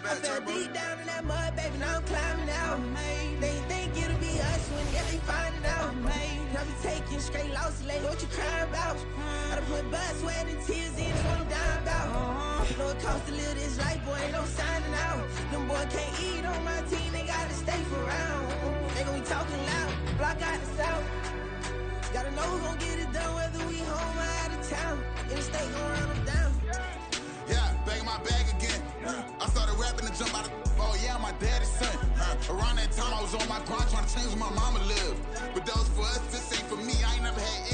I fell deep down in that mud, baby, now I'm climbing out. They think it'll be us when they find it out. I be taking straight losses, lady, what you crying about? I done put blood, sweat, and tears in, it's what I'm dying about. You know it costs to live this life, boy, ain't no signing out. Them boy can't eat on my team, they gotta stay for round. They gon' be talking loud, block out the south. Gotta know who's gon' get it done, whether we home or out of town. In the state, gon' run them down. Yeah, back in my bag again. I started rapping to jump out of oh yeah, my daddy's son. Around that time I was on my grind trying to change where my mama lived. But that was for us, this ain't for me. I ain't never had